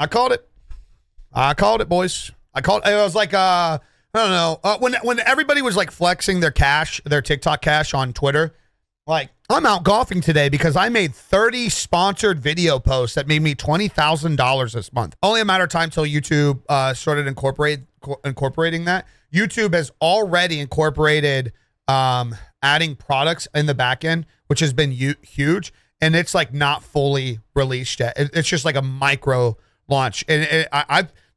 I called it. I called it, boys. It was like, I don't know. When everybody was like flexing their cash, their TikTok cash on Twitter, like, I'm out golfing today because I made 30 sponsored video posts that made me $20,000 this month. Only a matter of time till YouTube started incorporating that. YouTube has already incorporated adding products in the back end, which has been huge. And it's like not fully released yet. It's just like a micro launch. And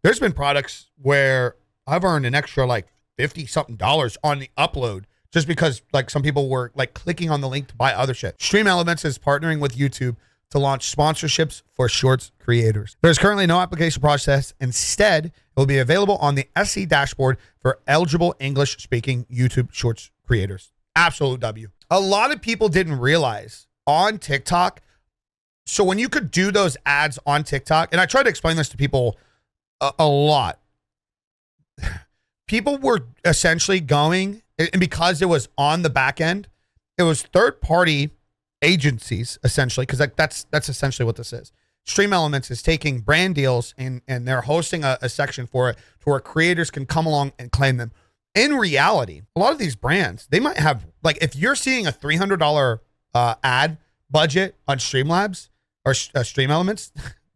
there's been products where I've earned an extra like $50-something on the upload just because like some people were like clicking on the link to buy other shit. Stream Elements is partnering with YouTube to launch sponsorships for Shorts creators. There's currently no application process. Instead, it will be available on the SC dashboard for eligible English-speaking YouTube Shorts creators. Absolute W. A lot of people didn't realize on TikTok, so when you could do those ads on TikTok, and I try to explain this to people a lot, people were essentially going, and because it was on the back end, it was third-party agencies, essentially, because that's essentially what this is. Stream Elements is taking brand deals, and they're hosting a section for it to where creators can come along and claim them. In reality, a lot of these brands, they might have, like, if you're seeing a $300 ad budget on Streamlabs or Stream Elements,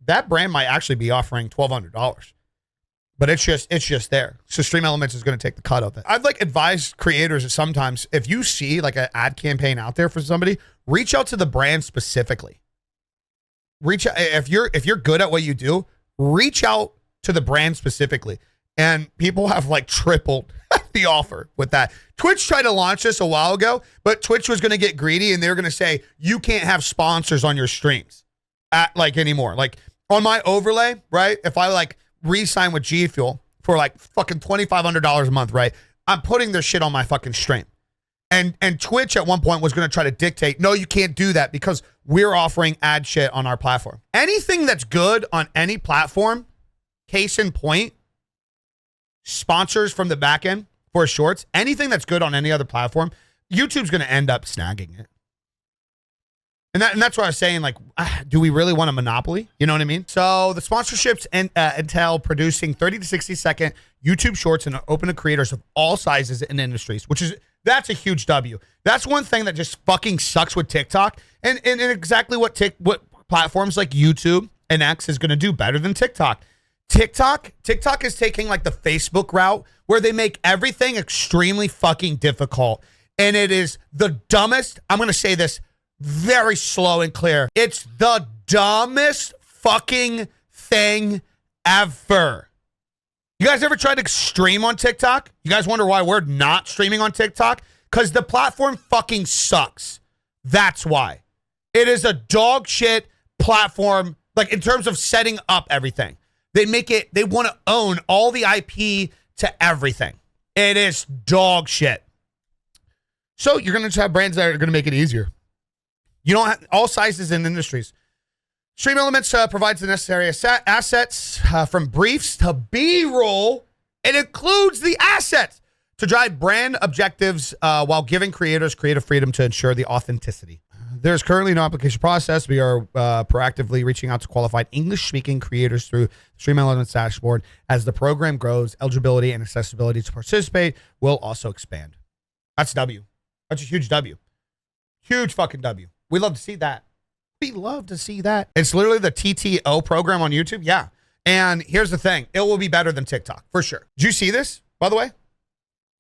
that brand might actually be offering $1,200. But it's just there. So Stream Elements is going to take the cut of it. I've like advised creators that sometimes if you see like an ad campaign out there for somebody, reach out to the brand specifically. Reach out if you're good at what you do, reach out to the brand specifically. And people have like tripled the offer with that. Twitch tried to launch this a while ago, but Twitch was going to get greedy and they were going to say you can't have sponsors on your streams anymore. Like on my overlay, right? If I like re-sign with G Fuel for like fucking $2,500 a month, right? I'm putting their shit on my fucking stream. And Twitch at one point was going to try to dictate, no, you can't do that because we're offering ad shit on our platform. Anything that's good on any platform, case in point, sponsors from the back end for Shorts, anything that's good on any other platform, YouTube's going to end up snagging it. And that's what I was saying, like, do we really want a monopoly? You know what I mean? So the sponsorships entail producing 30 to 60 second YouTube Shorts and are open to creators of all sizes and industries, that's a huge W. That's one thing that just fucking sucks with TikTok and exactly what platforms like YouTube and X is going to do better than TikTok. TikTok is taking like the Facebook route where they make everything extremely fucking difficult. And it is the dumbest, I'm going to say this very slow and clear. It's the dumbest fucking thing ever. You guys ever tried to stream on TikTok? You guys wonder why we're not streaming on TikTok? Because the platform fucking sucks. That's why. It is a dog shit platform, like in terms of setting up everything. They want to own all the IP to everything. It is dog shit. So you're going to have brands that are going to make it easier. You don't have all sizes and industries. Stream Elements provides the necessary assets from briefs to B-roll. It includes the assets to drive brand objectives while giving creators creative freedom to ensure the authenticity. There's currently no application process. We are proactively reaching out to qualified English-speaking creators through Stream Elements dashboard. As the program grows, eligibility and accessibility to participate will also expand. That's W. That's a huge W. Huge fucking W. We love to see that. We love to see that. It's literally the TTO program on YouTube. Yeah. And here's the thing. It will be better than TikTok for sure. Did you see this, by the way?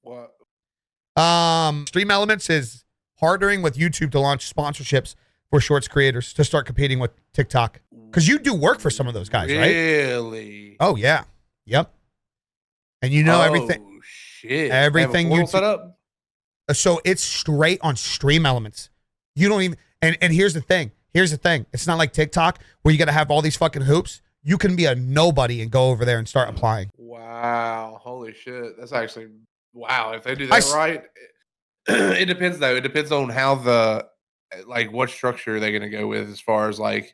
What? Stream Elements is partnering with YouTube to launch sponsorships for Shorts creators to start competing with TikTok. Because you do work for some of those guys, right? Really? Oh, yeah. Yep. And you know everything. Oh, shit. Everything you set up? So it's straight on Stream Elements. You don't even... And here's the thing. It's not like TikTok where you got to have all these fucking hoops. You can be a nobody and go over there and start applying. Wow. Holy shit. That's actually, wow. If they do that right, it depends though. It depends on how what structure they're going to go with as far as like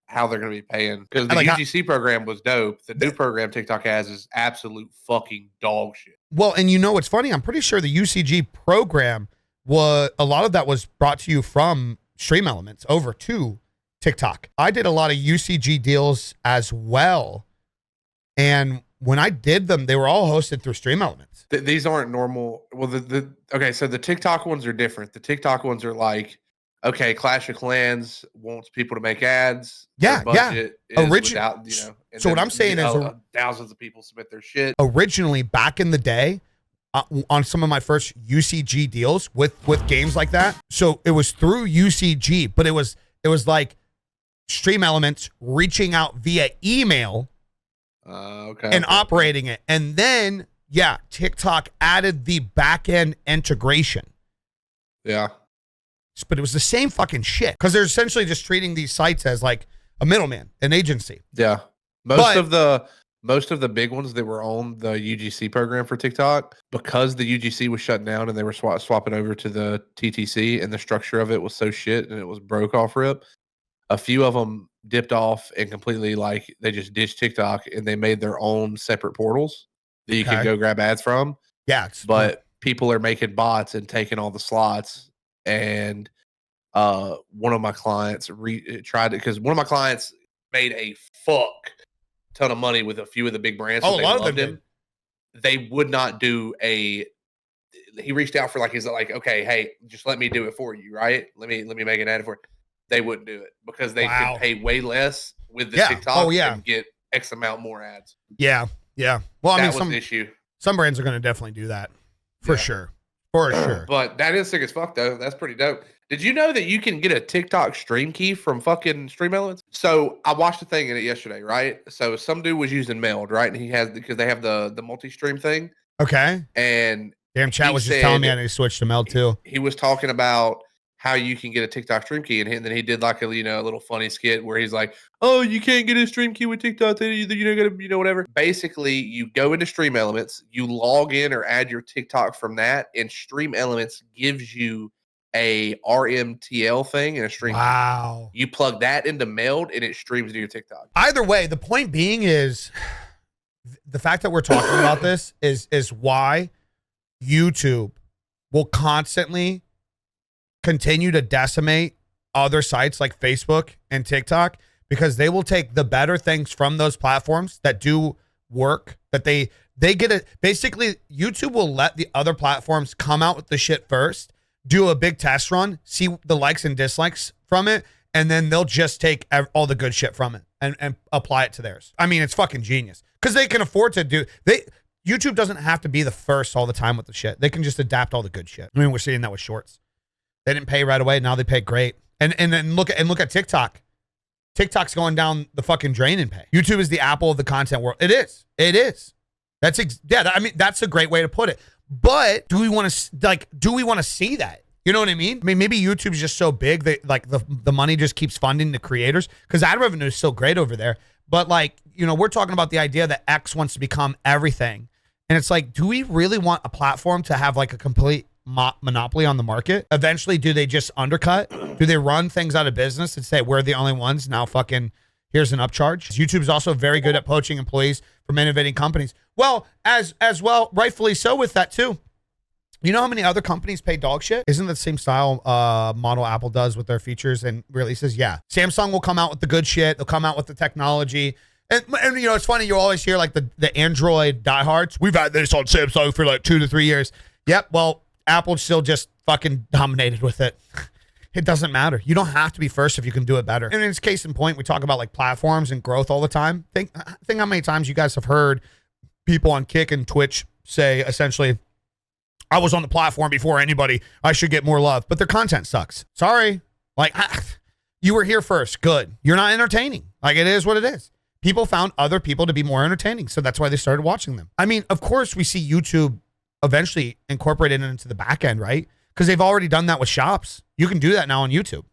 how they're going to be paying. Because the UGC program was dope. The new program TikTok has is absolute fucking dog shit. Well, and you know what's funny? I'm pretty sure the UCG program a lot of that was brought to you from Stream Elements over to TikTok. I did a lot of UCG deals as well. And when I did them, they were all hosted through Stream Elements. These aren't normal. Well, okay, so the TikTok ones are different. The TikTok ones are like, okay, Clash of Clans wants people to make ads. Yeah, budget yeah. is without, So what I'm saying is thousands of people submit their shit. Originally, back in the day, on some of my first UCG deals with games like that. So it was through UCG, but it was like Stream Elements reaching out via email and operating it. And then, yeah, TikTok added the back-end integration. Yeah. But it was the same fucking shit because they're essentially just treating these sites as like a middleman, an agency. Yeah. Most of the big ones that were on the UGC program for TikTok, because the UGC was shut down and they were swapping over to the TTC, and the structure of it was so shit and it was broke off rip. A few of them dipped off and completely, like, they just ditched TikTok and they made their own separate portals that you can go grab ads from. Yeah. But people are making bots and taking all the slots. And one of my clients tried it because one of my clients made a fuck ton of money with a few of the big brands. Oh, a lot of them did. They would not do he reached out for he's like, okay, hey, just let me do it for you, right? Let me make an ad for it. They wouldn't do it because they could pay way less with the TikTok and get X amount more ads. Yeah, yeah. Well, that was the issue. Some brands are going to definitely do that for sure. For sure. But that is sick as fuck, though. That's pretty dope. Did you know that you can get a TikTok stream key from fucking Stream Elements? So I watched a thing in it yesterday, right? So some dude was using Meld, right? And because they have the multi-stream thing. Okay. And damn, chat was just telling me I need to switch to Meld too. He was talking about how you can get a TikTok stream key, and then he did like a little funny skit where he's like, "Oh, you can't get a stream key with TikTok. Gotta whatever." Basically, you go into Stream Elements, you log in or add your TikTok from that, and Stream Elements gives you a RMTL thing and a stream. Wow! Key. You plug that into Meld, and it streams to your TikTok. Either way, the point being is the fact that we're talking about this is why YouTube will constantly continue to decimate other sites like Facebook and TikTok, because they will take the better things from those platforms that do work, that they get it. Basically, YouTube will let the other platforms come out with the shit first, do a big test run, see the likes and dislikes from it, and then they'll just take all the good shit from it and apply it to theirs. I mean, it's fucking genius because they can afford to do. YouTube doesn't have to be the first all the time with the shit. They can just adapt all the good shit. I mean, we're seeing that with shorts. They didn't pay right away. Now they pay great. And then look at TikTok. TikTok's going down the fucking drain in pay. YouTube is the Apple of the content world. It is. That's I mean, that's a great way to put it. But do we want to see that? You know what I mean? I mean, maybe YouTube's just so big that like the money just keeps funding the creators because ad revenue is so great over there. But we're talking about the idea that X wants to become everything. And it's like, do we really want a platform to have like a complete monopoly on the market? Eventually, do they just undercut? Do they run things out of business and say we're the only ones now? Fucking here's an upcharge. YouTube is also very good at poaching employees from innovating companies. Well, as well, rightfully so with that too. You know how many other companies pay dog shit? Isn't the same style model Apple does with their features and releases? Yeah, Samsung will come out with the good shit. They'll come out with the technology. And it's funny. You always hear like the Android diehards. We've had this on Samsung for like 2 to 3 years. Yep. Well, Apple still just fucking dominated with it. It doesn't matter. You don't have to be first if you can do it better. And in this case in point, we talk about like platforms and growth all the time. Think how many times you guys have heard people on Kick and Twitch say essentially, I was on the platform before anybody. I should get more love. But their content sucks. Sorry. Like, you were here first. Good. You're not entertaining. Like, it is what it is. People found other people to be more entertaining. So that's why they started watching them. I mean, of course, we see YouTube eventually incorporated into the back end, right? Because they've already done that with shops. You can do that now on YouTube.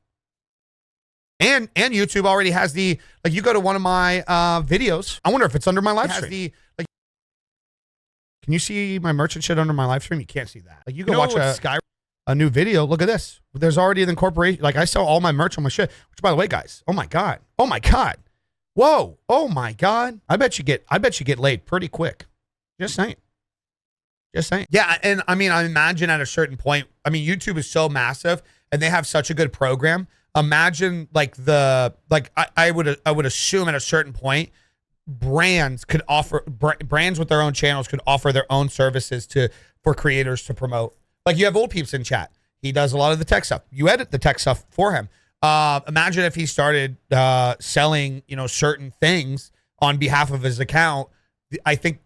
And YouTube already has you go to one of my videos. I wonder if it's under my live stream. Can you see my merchant shit under my live stream? You can't see that. Like you can watch a new video. Look at this. There's already an incorporation. Like I sell all my merch on my shit, which by the way, guys, oh my God. Whoa. Oh my God. I bet you get laid pretty quick. Just saying. Yeah. And I mean, I imagine at a certain point, I mean, YouTube is so massive and they have such a good program. imagine like I would assume at a certain point, brands could offer brands with their own channels could offer their own services for creators to promote. Like you have Old Peeps in chat. He does a lot of the tech stuff. You edit the tech stuff for him. Imagine if he started selling, certain things on behalf of his account. I think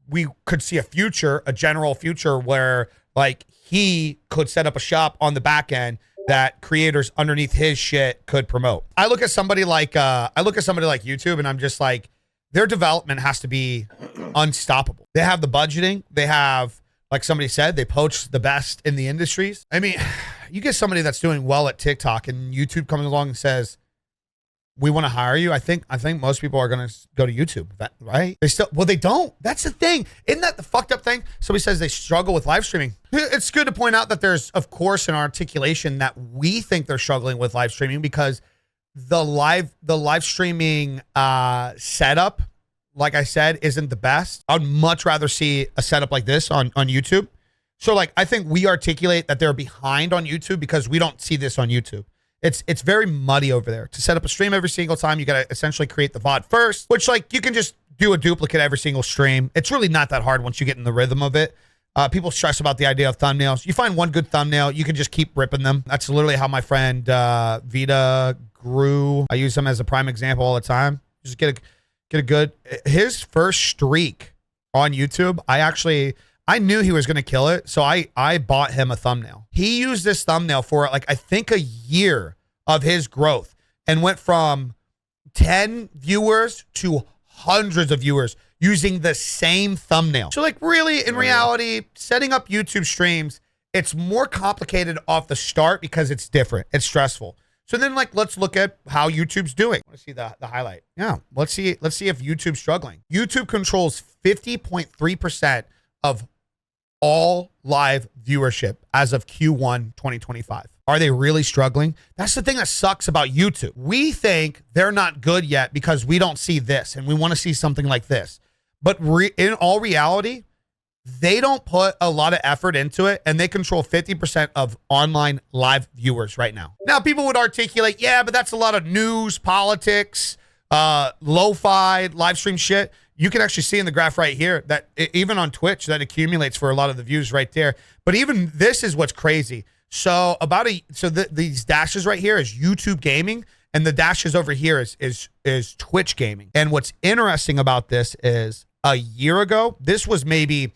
we could see a general future where like he could set up a shop on the back end that creators underneath his shit could promote. I look at somebody like YouTube, and I'm just like, their development has to be unstoppable. They have the budgeting. They have, like somebody said, they poach the best in the industries. I mean, you get somebody that's doing well at TikTok and YouTube comes along and says, we want to hire you. I think most people are going to go to YouTube, right? They don't. That's the thing. Isn't that the fucked up thing? Somebody says they struggle with live streaming. It's good to point out that there's, of course, an articulation that we think they're struggling with live streaming because the live streaming setup, like I said, isn't the best. I'd much rather see a setup like this on YouTube. So like, I think we articulate that they're behind on YouTube because we don't see this on YouTube. It's very muddy over there. To set up a stream every single time, you got to essentially create the VOD first, which like you can just do a duplicate every single stream. It's really not that hard once you get in the rhythm of it. People stress about the idea of thumbnails. You find one good thumbnail, you can just keep ripping them. That's literally how my friend Vita grew. I use him as a prime example all the time. Just get a good, his first streak on YouTube, I knew he was going to kill it, so I bought him a thumbnail. He used this thumbnail for like I think a year of his growth and went from 10 viewers to hundreds of viewers using the same thumbnail. So like really, in reality, setting up YouTube streams, it's more complicated off the start because it's different. It's stressful. So then like, let's look at how YouTube's doing. I want to see the highlight. Yeah, let's see if YouTube's struggling. YouTube controls 50.3% of all live viewership as of Q1 2025. Are they really struggling? That's the thing that sucks about YouTube. We think they're not good yet because we don't see this and we want to see something like this. But in all reality, they don't put a lot of effort into it and they control 50% of online live viewers right now. Now, people would articulate, yeah, but that's a lot of news, politics, lo-fi, live stream shit. You can actually see in the graph right here that even on Twitch, that accumulates for a lot of the views right there. But even this is what's crazy. So these dashes right here is YouTube gaming, and the dashes over here is Twitch gaming. And what's interesting about this is a year ago, this was maybe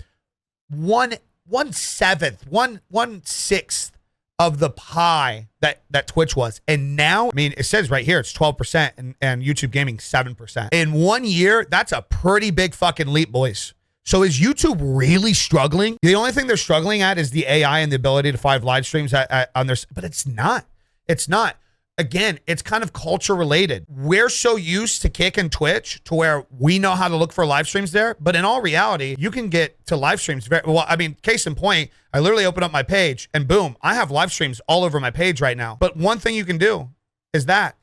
1/6 of the pie that Twitch was. And now, I mean, it says right here, it's 12% and YouTube gaming 7%. In 1 year, that's a pretty big fucking leap, boys. So is YouTube really struggling? The only thing they're struggling at is the AI and the ability to find live streams on their, but it's not. It's not. Again, it's kind of culture related. We're so used to Kick and Twitch to where we know how to look for live streams there. But in all reality, you can get to live streams very well. I mean, case in point, I literally open up my page and boom, I have live streams all over my page right now. But one thing you can do is that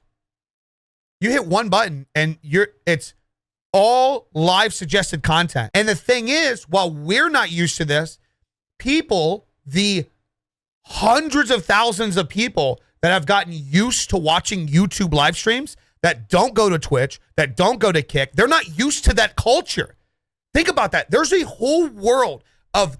you hit one button and it's all live suggested content. And the thing is, while we're not used to this, people, the hundreds of thousands of people that have gotten used to watching YouTube live streams that don't go to Twitch, that don't go to Kick, they're not used to that culture. Think about that. There's a whole world of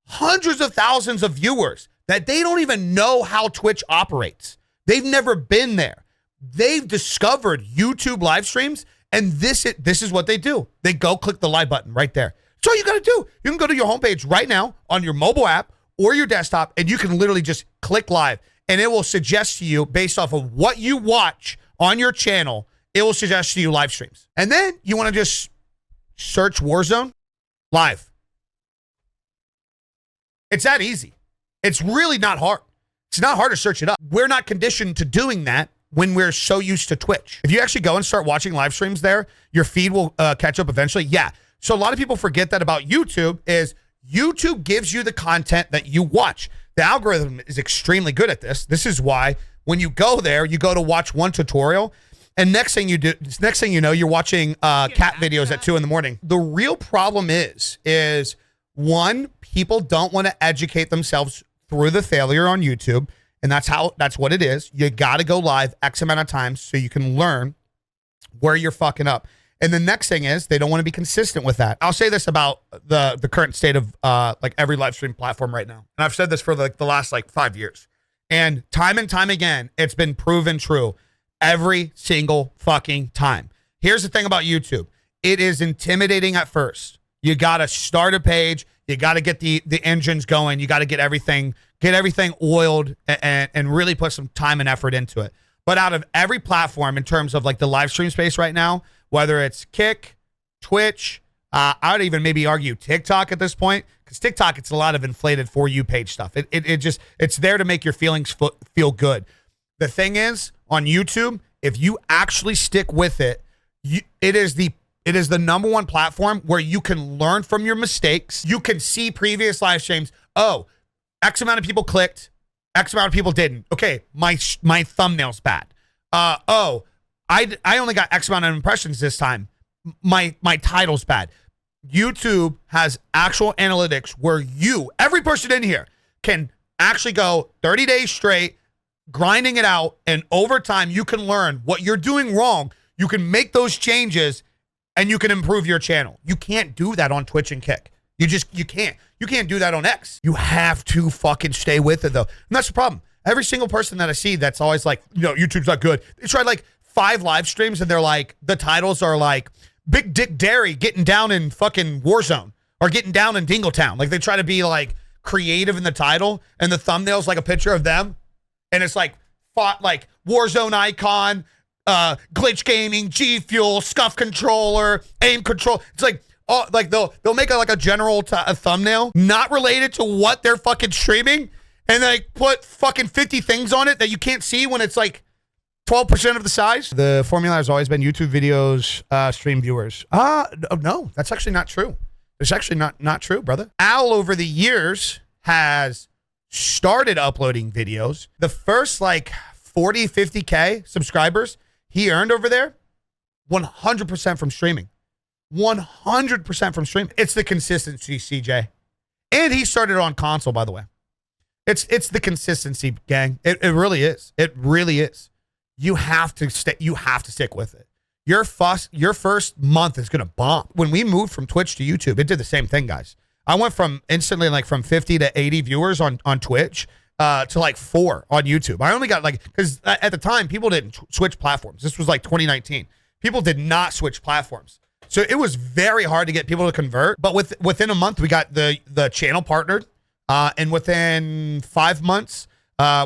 hundreds of thousands of viewers that they don't even know how Twitch operates. They've never been there. They've discovered YouTube live streams, and this is what they do. They go click the live button right there. That's all you got to do. You can go to your homepage right now on your mobile app or your desktop, and you can literally just click live. And it will suggest to you, based off of what you watch on your channel, it will suggest to you live streams. And then you want to just search Warzone live. It's that easy. It's really not hard. It's not hard to search it up. We're not conditioned to doing that when we're so used to Twitch. If you actually go and start watching live streams there, your feed will catch up eventually. Yeah. So a lot of people forget that about YouTube is YouTube gives you the content that you watch. The algorithm is extremely good at this. This is why when you go there, you go to watch one tutorial, and next thing you know, you're watching cat videos at 2 a.m. The real problem is one, people don't want to educate themselves through the failure on YouTube, And that's what it is. You got to go live X amount of times so you can learn where you're fucking up. And the next thing is they don't want to be consistent with that. I'll say this about the current state of like every live stream platform right now. And I've said this for like the last like 5 years. And time again, it's been proven true every single fucking time. Here's the thing about YouTube. It is intimidating at first. You got to start a page. You got to get the engines going. You got to get everything oiled and really put some time and effort into it. But out of every platform in terms of like the live stream space right now, whether it's Kick, Twitch, I would even maybe argue TikTok at this point, because TikTok, it's a lot of inflated For You page stuff. It's there to make your feelings feel good. The thing is, on YouTube, if you actually stick with it, it is the number one platform where you can learn from your mistakes. You can see previous live streams. Oh, X amount of people clicked, X amount of people didn't. Okay, my thumbnail's bad. I only got X amount of impressions this time. My title's bad. YouTube has actual analytics where every person in here, can actually go 30 days straight, grinding it out, and over time you can learn what you're doing wrong. You can make those changes, and you can improve your channel. You can't do that on Twitch and Kick. You can't. You can't do that on X. You have to fucking stay with it, though. And that's the problem. Every single person that I see that's always like, YouTube's not good. They tried like 5 live streams, and they're like, the titles are like, Big Dick Dairy getting down in fucking Warzone or getting down in Dingletown. Like, they try to be like creative in the title, and the thumbnail's like a picture of them. And it's like, Warzone icon, glitch gaming, G Fuel, scuff controller, aim control. It's like, oh, like they'll make a general a thumbnail not related to what they're fucking streaming, and they put fucking 50 things on it that you can't see when it's like 12% of the size. The formula has always been YouTube videos, stream viewers. No, that's actually not true. It's actually not true, brother. Al over the years has started uploading videos. The first like 40, 50K subscribers he earned over there, 100% from streaming. 100% from streaming. It's the consistency, CJ. And he started on console, by the way. It's the consistency, gang. It really is. It really is. You have to stick with it. Your first month is gonna bomb. When we moved from Twitch to YouTube, it did the same thing, guys. I went from instantly like from 50 to 80 viewers on Twitch to like 4 on YouTube. I only got because at the time people didn't switch platforms. This was like 2019. People did not switch platforms. So it was very hard to get people to convert. But within a month, we got the channel partnered. And within 5 months,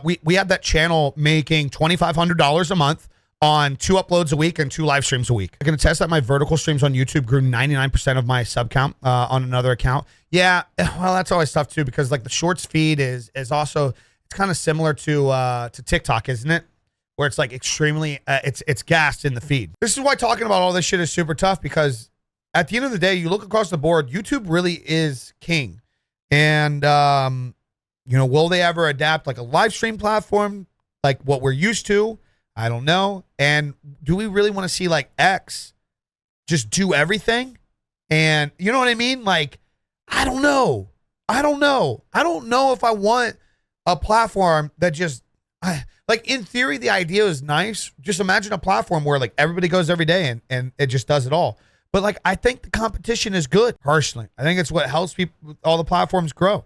we had that channel making $2,500 a month on 2 uploads a week and 2 live streams a week. I can attest that my vertical streams on YouTube grew 99% of my sub count on another account. Yeah, well, that's always tough too, because like the shorts feed is also, it's kind of similar to TikTok, isn't it? Where it's like extremely, it's gassed in the feed. This is why talking about all this shit is super tough, because at the end of the day, you look across the board, YouTube really is king. And, will they ever adapt like a live stream platform like what we're used to? I don't know. And do we really want to see like X just do everything? And you know what I mean? Like, I don't know. I don't know if I want a platform that just, like in theory, the idea is nice. Just imagine a platform where like everybody goes every day and it just does it all. But like, I think the competition is good personally. I think it's what helps people, all the platforms grow.